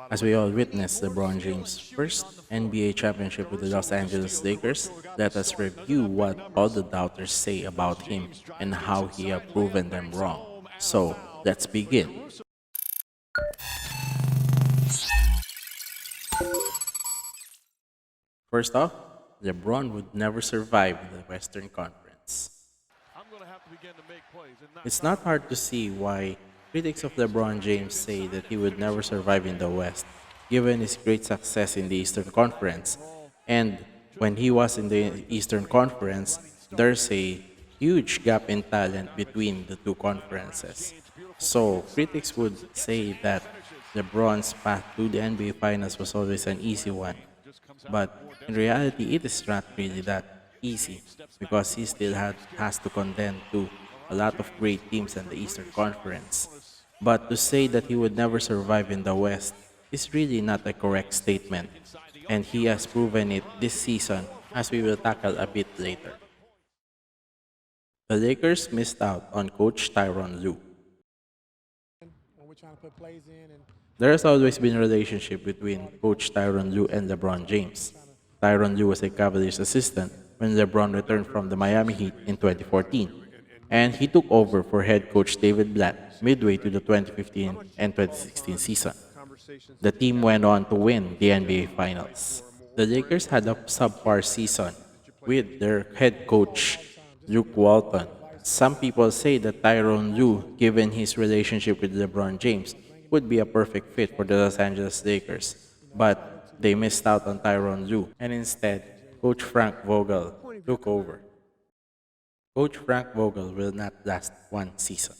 As we all witnessed LeBron James' first NBA championship with the Los Angeles Lakers, let us review what all the doubters say about him and how he have proven them wrong. So, let's begin. First off, LeBron would never survive the Western Conference. It's not hard to see why critics of LeBron James say that he would never survive in the West, given his great success in the Eastern Conference. And when he was in the Eastern Conference, there's a huge gap in talent between the two conferences. So critics would say that LeBron's path to the NBA Finals was always an easy one. But in reality, it is not really that easy because he still has to contend to a lot of great teams in the Eastern Conference. But to say that he would never survive in the West is really not a correct statement, and he has proven it this season, as we will tackle a bit later. The Lakers missed out on coach Tyronn Lue. There has always been a relationship between Coach Tyronn Lue and LeBron James. Tyronn Lue was a Cavaliers assistant when LeBron returned from the Miami Heat in 2014, and he took over for head coach David Blatt midway to the 2015 and 2016 season. The team went on to win the NBA Finals. The Lakers had a subpar season with their head coach Luke Walton. Some people say that Tyronn Lue, given his relationship with LeBron James, would be a perfect fit for the Los Angeles Lakers, but they missed out on Tyronn Lue, and instead, Coach Frank Vogel took over. Coach Frank Vogel will not last one season.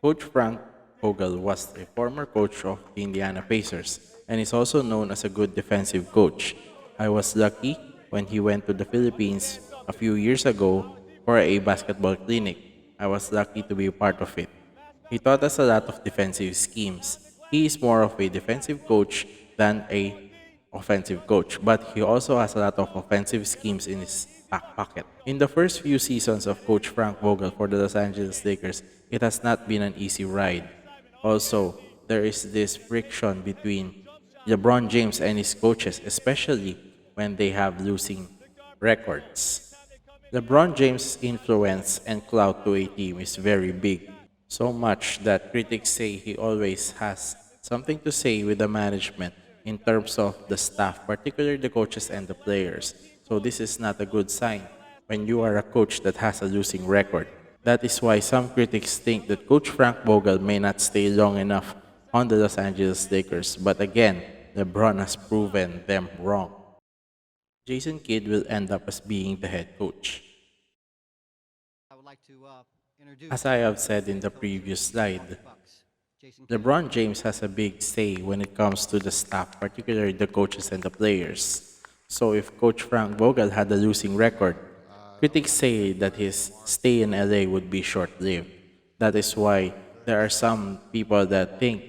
Coach Frank Vogel was a former coach of the Indiana Pacers and is also known as a good defensive coach. I was lucky when he went to the Philippines a few years ago for a basketball clinic. I was lucky to be a part of it. He taught us a lot of defensive schemes. He is more of a defensive coach than a offensive coach, but he also has a lot of offensive schemes in his back pocket. In the first few seasons of Coach Frank Vogel for the Los Angeles Lakers, it has not been an easy ride. Also, there is this friction between LeBron James and his coaches, especially when they have losing records. LeBron James' influence and clout to a team is very big, so much that critics say he always has something to say with the management in terms of the staff, particularly the coaches and the players. So this is not a good sign when you are a coach that has a losing record. That is why some critics think that Coach Frank Vogel may not stay long enough on the Los Angeles Lakers, but again, LeBron has proven them wrong. Jason Kidd will end up as being the head coach. As I have said in the previous slide, LeBron James has a big say when it comes to the staff, particularly the coaches and the players. So if Coach Frank Vogel had a losing record, critics say that his stay in LA would be short-lived. That is why there are some people that think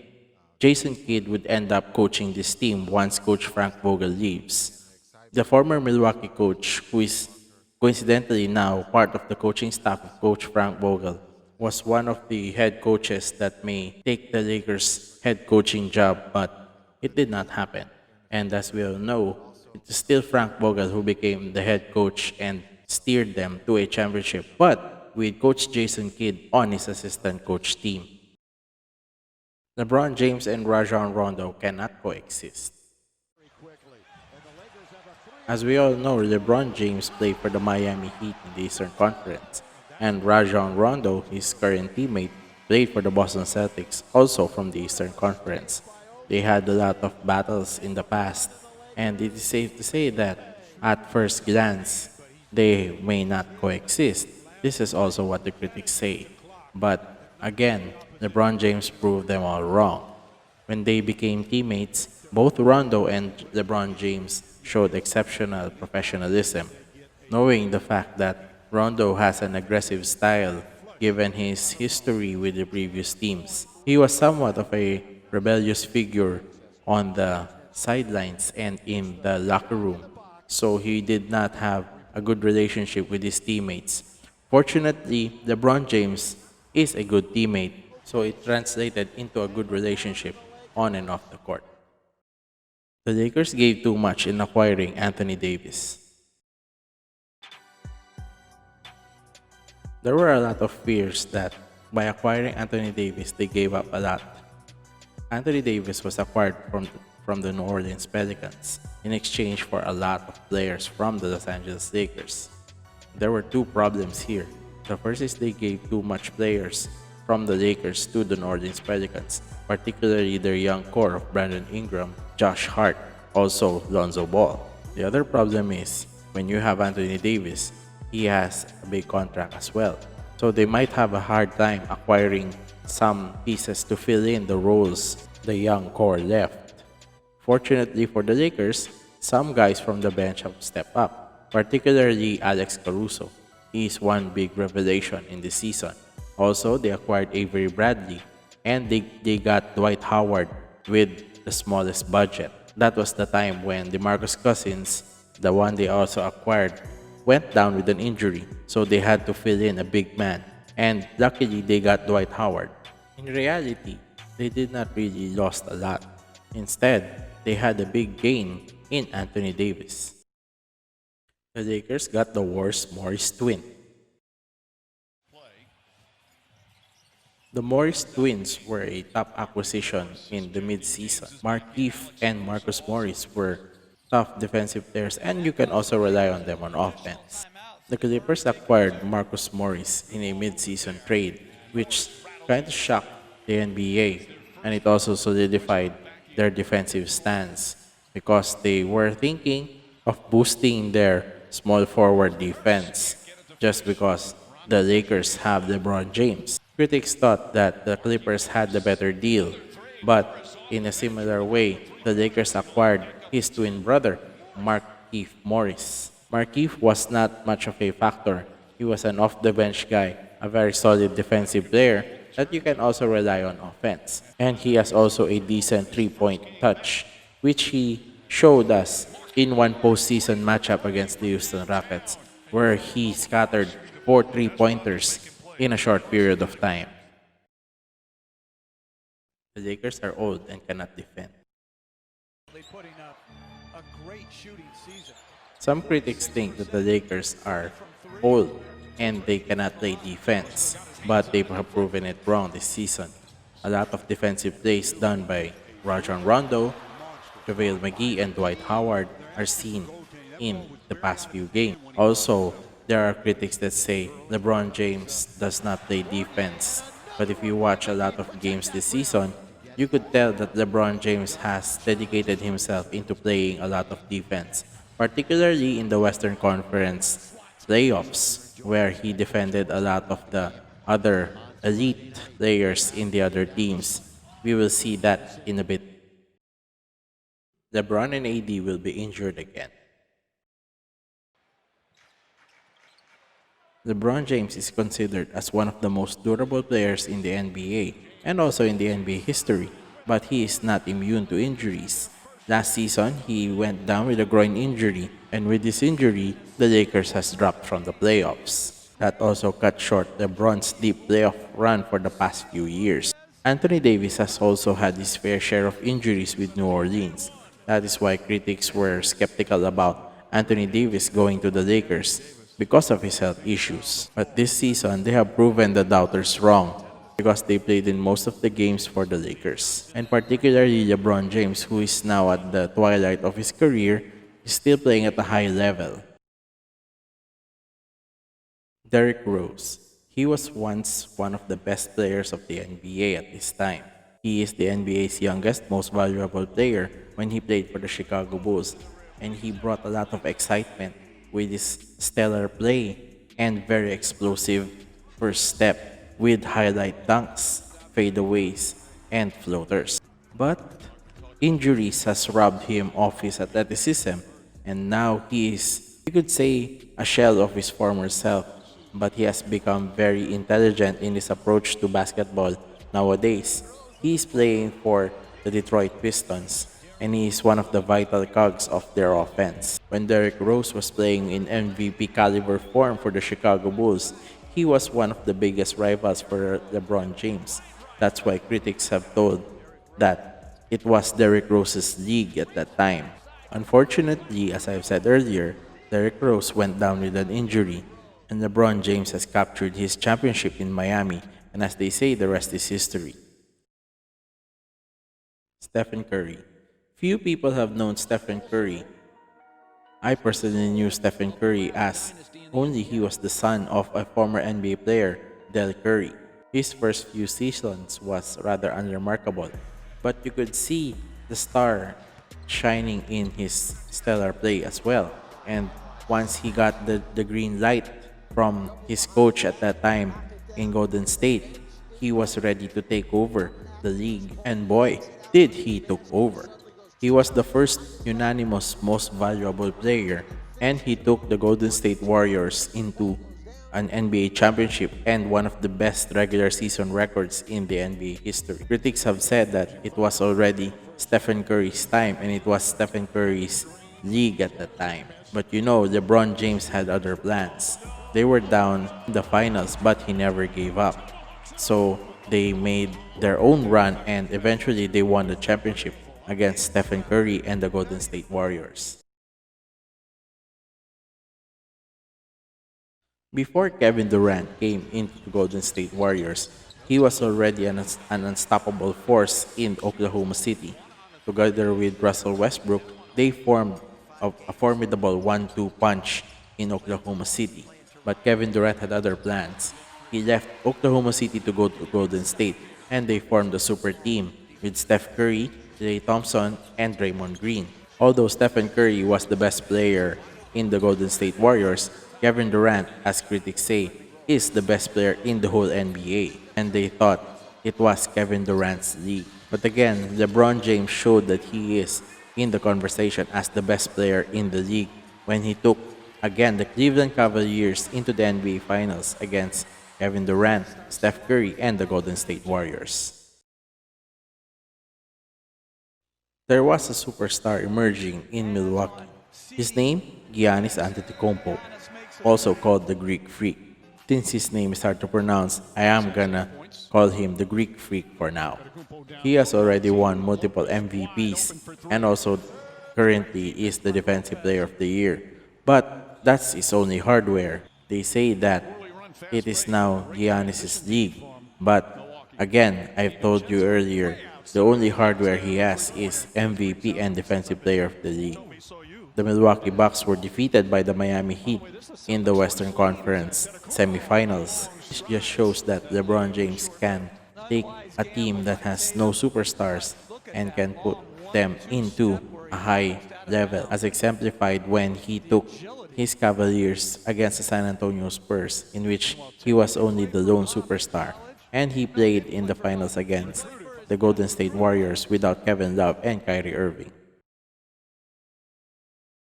Jason Kidd would end up coaching this team once Coach Frank Vogel leaves. The former Milwaukee coach, who is coincidentally now part of the coaching staff of Coach Frank Vogel, was one of the head coaches that may take the Lakers' head coaching job, but it did not happen. And as we all know, it is still Frank Vogel who became the head coach and steered them to a championship, but with Coach Jason Kidd on his assistant coach team. LeBron James and Rajon Rondo cannot coexist. As we all know, LeBron James played for the Miami Heat in the Eastern Conference, and Rajon Rondo, his current teammate, played for the Boston Celtics, also from the Eastern Conference. They had a lot of battles in the past, and it is safe to say that at first glance, they may not coexist. This is also what the critics say. But again, LeBron James proved them all wrong. When they became teammates, both Rondo and LeBron James showed exceptional professionalism, knowing the fact that Rondo has an aggressive style given his history with the previous teams. He was somewhat of a rebellious figure on the sidelines and in the locker room, so he did not have a good relationship with his teammates. Fortunately, LeBron James is a good teammate, so it translated into a good relationship on and off the court. The Lakers gave too much in acquiring Anthony Davis. There were a lot of fears that by acquiring Anthony Davis, they gave up a lot. Anthony Davis was acquired from the New Orleans Pelicans in exchange for a lot of players from the Los Angeles Lakers. There were two problems here. The first is they gave too much players from the Lakers to the New Orleans Pelicans, particularly their young core of Brandon Ingram, Josh Hart, also Lonzo Ball. The other problem is when you have Anthony Davis, he has a big contract as well. So they might have a hard time acquiring some pieces to fill in the roles the young core left. Fortunately for the Lakers, some guys from the bench have stepped up, particularly Alex Caruso. He is one big revelation in this season. Also, they acquired Avery Bradley and they got Dwight Howard with the smallest budget. That was the time when DeMarcus Cousins, the one they also acquired, went down with an injury, so they had to fill in a big man. And luckily, they got Dwight Howard. In reality, they did not really lost a lot. Instead, they had a big gain in Anthony Davis. The Lakers got the worst Morris twin. The Morris twins were a top acquisition in the mid-season. Markieff and Marcus Morris were tough defensive players, and you can also rely on them on offense. The Clippers acquired Marcus Morris in a mid-season trade, which kind of shocked the NBA, and it also solidified their defensive stance because they were thinking of boosting their small forward defense just because the Lakers have LeBron James. Critics thought that the Clippers had the better deal, but in a similar way, the Lakers acquired his twin brother, Markieff Morris. Markieff was not much of a factor. He was an off-the-bench guy, a very solid defensive player that you can also rely on offense. And he has also a decent three-point touch, which he showed us in one postseason matchup against the Houston Rockets, where he scattered 4 three-pointers in a short period of time. The Lakers are old and cannot defend. Some critics think that the Lakers are old and they cannot play defense, but they have proven it wrong this season. A lot of defensive plays done by Rondo, JaVale McGee, and Dwight Howard are seen in the past few games. Also, there are critics that say LeBron James does not play defense, but if you watch a lot of games this season, you could tell that LeBron James has dedicated himself into playing a lot of defense, particularly in the Western Conference playoffs, where he defended a lot of the other elite players in the other teams. We will see that in a bit. LeBron and AD will be injured again. LeBron James is considered as one of the most durable players in the NBA and also in the NBA history, but he is not immune to injuries. Last season, he went down with a groin injury, and with this injury, the Lakers has dropped from the playoffs. That also cut short LeBron's deep playoff run for the past few years. Anthony Davis has also had his fair share of injuries with New Orleans. That is why critics were skeptical about Anthony Davis going to the Lakers because of his health issues. But this season, they have proven the doubters wrong because they played in most of the games for the Lakers. And particularly LeBron James, who is now at the twilight of his career, is still playing at a high level. Derrick Rose. He was once one of the best players of the NBA at this time. He is the NBA's youngest, most valuable player when he played for the Chicago Bulls, and he brought a lot of excitement with his stellar play and very explosive first step with highlight dunks, fadeaways, and floaters. But injuries has robbed him of his athleticism, and now he is, you could say, a shell of his former self. But he has become very intelligent in his approach to basketball nowadays. He is playing for the Detroit Pistons, and he is one of the vital cogs of their offense. When Derrick Rose was playing in MVP caliber form for the Chicago Bulls, he was one of the biggest rivals for LeBron James. That's why critics have told that it was Derrick Rose's league at that time. Unfortunately, as I've said earlier, Derrick Rose went down with an injury, and LeBron James has captured his championship in Miami, and as they say, the rest is history. Stephen Curry. Few people have known Stephen Curry. I personally knew Stephen Curry as only he was the son of a former NBA player, Del Curry. His first few seasons was rather unremarkable, but you could see the star shining in his stellar play as well. And once he got the green light from his coach at that time in Golden State, he was ready to take over the league. And boy, did he took over. He was the first unanimous most valuable player, and he took the Golden State Warriors into an NBA championship and one of the best regular season records in the NBA history. Critics have said that it was already Stephen Curry's time and it was Stephen Curry's league at that time. But you know, LeBron James had other plans. They were down in the finals, but he never gave up. So they made their own run and eventually they won the championship against Stephen Curry and the Golden State Warriors. Before Kevin Durant came into the Golden State Warriors, he was already an unstoppable force in Oklahoma City. Together with Russell Westbrook, they formed a formidable 1-2 punch in Oklahoma City. But Kevin Durant had other plans. He left Oklahoma City to go to Golden State, and they formed a super team with Steph Curry, Klay Thompson, and Draymond Green. Although Stephen Curry was the best player in the Golden State Warriors, Kevin Durant, as critics say, is the best player in the whole NBA, and they thought it was Kevin Durant's league. But again, LeBron James showed that he is in the conversation as the best player in the league when he took again the Cleveland Cavaliers into the NBA Finals against Kevin Durant, Steph Curry, and the Golden State Warriors. There was a superstar emerging in Milwaukee. His name, Giannis Antetokounmpo, also called the Greek Freak. Since his name is hard to pronounce, I am gonna call him the Greek Freak for now. He has already won multiple MVPs and also currently is the Defensive Player of the Year. But that's his only hardware. They say that it is now Giannis' league. But again, I've told you earlier, the only hardware he has is MVP and Defensive Player of the League. The Milwaukee Bucks were defeated by the Miami Heat in the Western Conference semifinals. This just shows that LeBron James can take a team that has no superstars and can put them into a high level, as exemplified when he took his Cavaliers against the San Antonio Spurs, in which he was only the lone superstar, and he played in the finals against the Golden State Warriors without Kevin Love and Kyrie Irving.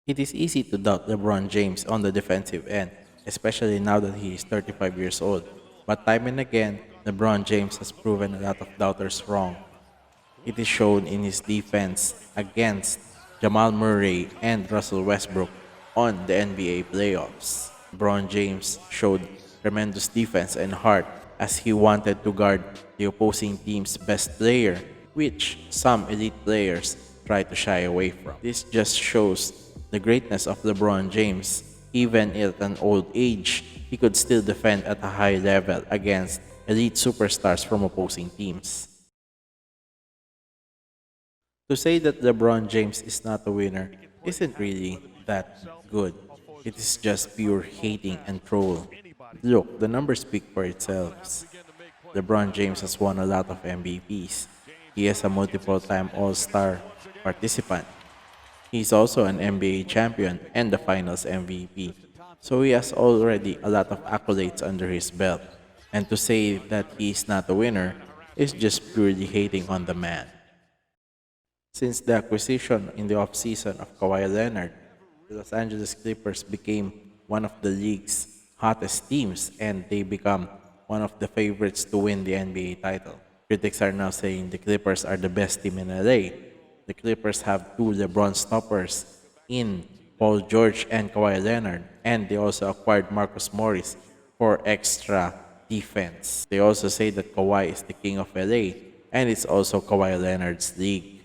It is easy to doubt LeBron James on the defensive end, especially now that he is 35 years old. But time and again, LeBron James has proven a lot of doubters wrong. It is shown in his defense against Jamal Murray and Russell Westbrook on the NBA playoffs. LeBron James showed tremendous defense and heart as he wanted to guard the opposing team's best player, which some elite players try to shy away from. This just shows the greatness of LeBron James. Even at an old age, he could still defend at a high level against elite superstars from opposing teams. To say that LeBron James is not a winner isn't really that good. It is just pure hating and troll. Look, the numbers speak for itself. LeBron James has won a lot of MVPs. He is a multiple time All Star participant. He's also an NBA champion and the Finals MVP. So he has already a lot of accolades under his belt. And to say that he is not a winner is just purely hating on the man. Since the acquisition in the offseason of Kawhi Leonard, the Los Angeles Clippers became one of the league's hottest teams and they become one of the favorites to win the NBA title. Critics are now saying the Clippers are the best team in LA. The Clippers have two LeBron stoppers in Paul George and Kawhi Leonard, and they also acquired Marcus Morris for extra defense. They also say that Kawhi is the king of LA and it's also Kawhi Leonard's league.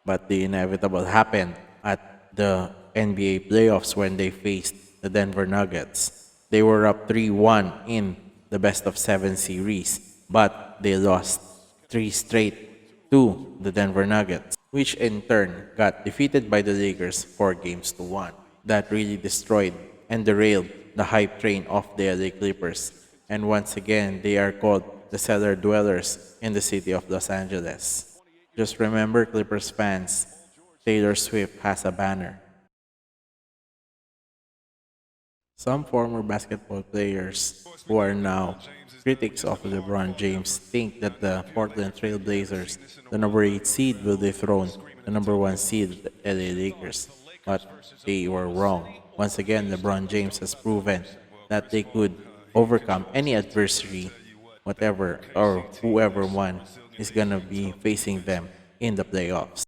But the inevitable happened at the NBA playoffs when they faced the Denver Nuggets. They were up 3-1 in the best of 7 series, but they lost 3 straight to the Denver Nuggets, which in turn got defeated by the Lakers 4 games to 1. That really destroyed and derailed the hype train of the LA Clippers. And once again, they are called the cellar dwellers in the city of Los Angeles. Just remember, Clippers fans, Taylor Swift has a banner. Some former basketball players who are now critics of LeBron James think that the Portland Trail Blazers, the number 8 seed, will dethrone the number 1 seed, the LA Lakers. But they were wrong. Once again, LeBron James has proven that they could overcome any adversary, whatever or whoever won is gonna be facing them in the playoffs.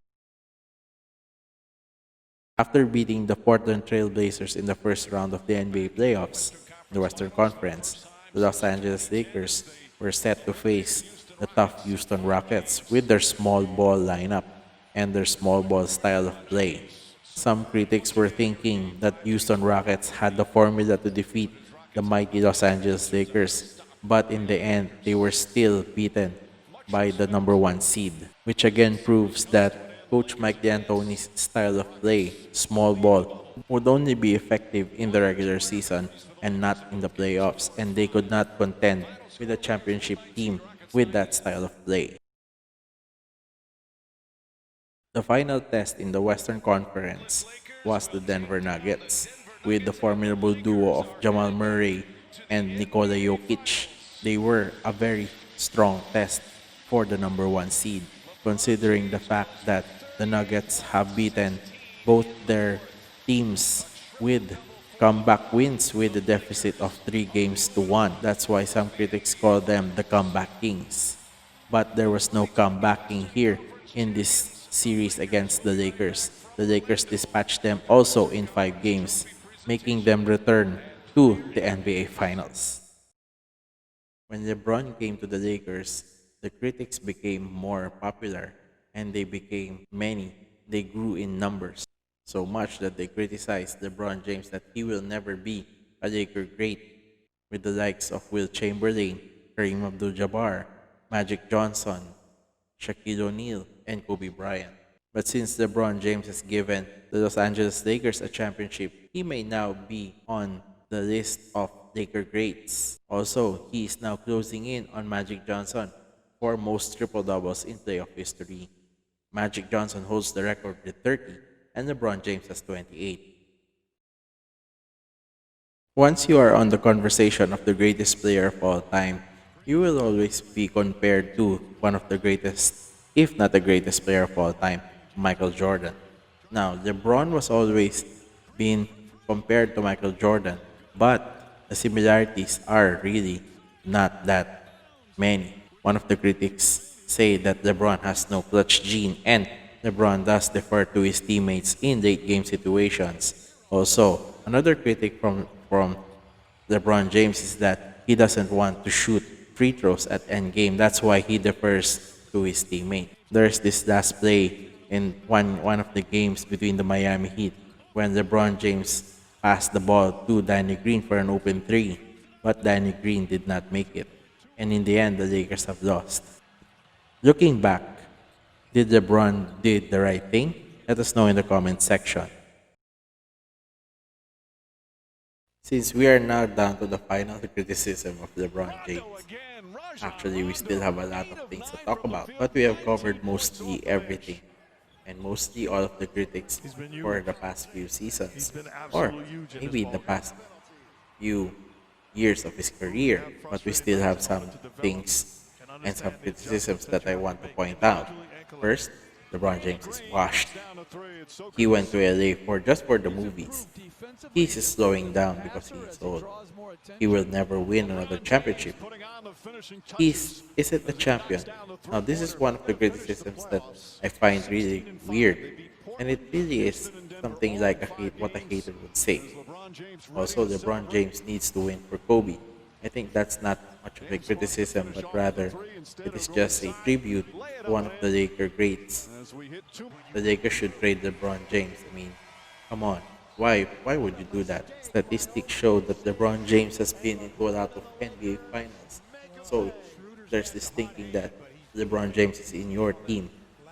After beating the Portland Trail Blazers in the first round of the NBA playoffs, the Western Conference, the Los Angeles Lakers were set to face the tough Houston Rockets with their small ball lineup and their small ball style of play. Some critics were thinking that Houston Rockets had the formula to defeat the mighty Los Angeles Lakers, but in the end, they were still beaten by the number 1 seed, which again proves that Coach Mike D'Antoni's style of play, small ball, would only be effective in the regular season and not in the playoffs, and they could not contend with a championship team with that style of play. The final test in the Western Conference was the Denver Nuggets, with the formidable duo of Jamal Murray and Nikola Jokic. They were a very strong test for the number 1 seed, considering the fact that the Nuggets have beaten both their teams with comeback wins with a deficit of 3 games to 1. That's why some critics call them the comeback kings. But there was no comebacking here in this series against the Lakers. The Lakers dispatched them also in 5 games, making them return to the NBA Finals. When LeBron came to the Lakers, the critics became more popular and they became many. They grew in numbers so much that they criticized LeBron James that he will never be a Laker great, with the likes of Will Chamberlain, Kareem Abdul-Jabbar, Magic Johnson, Shaquille O'Neal, and Kobe Bryant. But since LeBron James has given the Los Angeles Lakers a championship, he may now be on the list of Laker greats. Also, he is now closing in on Magic Johnson for most triple doubles in playoff history. Magic Johnson holds the record with 30, and LeBron James has 28. Once you are on the conversation of the greatest player of all time, you will always be compared to one of the greatest, if not the greatest player of all time, Michael Jordan. Now, LeBron was always being compared to Michael Jordan, but the similarities are really not that many. One of the critics say that LeBron has no clutch gene and LeBron does defer to his teammates in late game situations. Also, another critic from LeBron James is that he doesn't want to shoot free throws at end game. That's why he defers to his teammate. There's this last play in one of the games between the Miami Heat when LeBron James passed the ball to Danny Green for an open three, but Danny Green did not make it. And in the end, the Lakers have lost. Looking back, did LeBron did the right thing? Let us know in the comment section. Since we are now down to the final criticism of LeBron James, actually we still have a lot of things to talk about, but we have covered mostly everything and mostly all of the critics for the past few seasons, or maybe the past few years of his career, but we still have some things and some criticisms that I want to point out. First, LeBron James is washed. He went to LA for just for the movies. He's slowing down because he is old. He will never win another championship. He's isn't a champion. Now this is one of the criticisms that I find really weird. And it really is something like what a hater would say. Also, LeBron James needs to win for Kobe. I think that's not much of a criticism, but rather it is just a tribute to one of the Laker greats. The Lakers should trade LeBron James. I mean, come on. Why would you do that? Statistics show that LeBron James has been into a lot of NBA finals. So there's this thinking that LeBron James is in your team.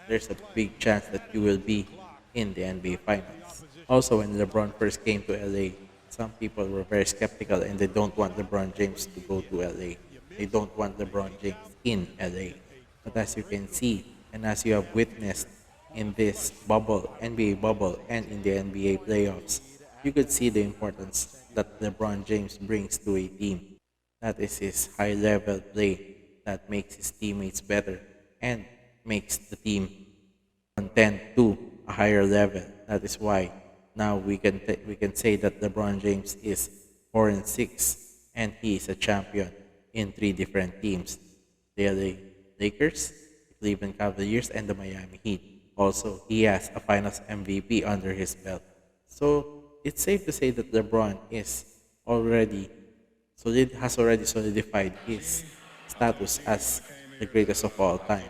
There's a big chance that you will be in the NBA finals. Also, when LeBron first came to LA, some people were very skeptical and they don't want LeBron James to go to LA. They don't want LeBron James in LA. But as you can see, and as you have witnessed in this bubble, NBA bubble, and in the NBA playoffs, you could see the importance that LeBron James brings to a team. That is his high level play that makes his teammates better and makes the team contend to a higher level. That is why now we can say that LeBron James is 4-6 and he is a champion in three different teams: the LA Lakers, the Cleveland Cavaliers, and the Miami Heat. Also, he has a Finals MVP under his belt. So it's safe to say that LeBron is already has already solidified his status as the greatest of all time.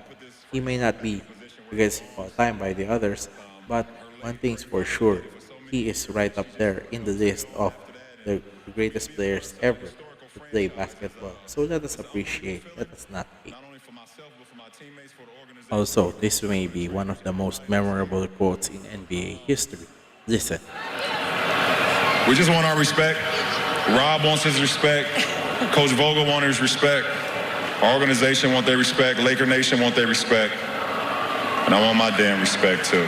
He may not be the greatest of all time by the others, but one thing's for sure, he is right up there in the list of the greatest players ever to play basketball. So let us appreciate, let us not hate. Also, this may be one of the most memorable quotes in NBA history. Listen. We just want our respect. Rob wants his respect. Coach Vogel wants his respect. Our organization want their respect. Laker Nation want their respect. And I want my damn respect too.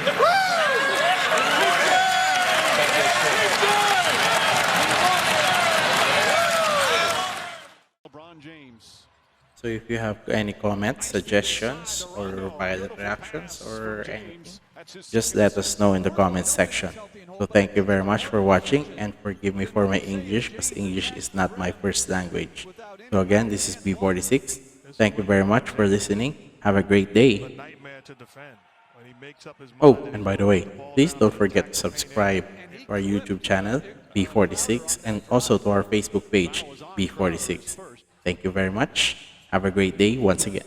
LeBron James. So if you have any comments, suggestions, or violent reactions, or anything, just let us know in the comments section. So thank you very much for watching, and forgive me for my English because English is not my first language. So again, this is B46. Thank you very much for listening. Have a great day. Oh, and by the way, please don't forget to subscribe to our YouTube channel, B46, and also to our Facebook page, B46. Thank you very much. Have a great day once again.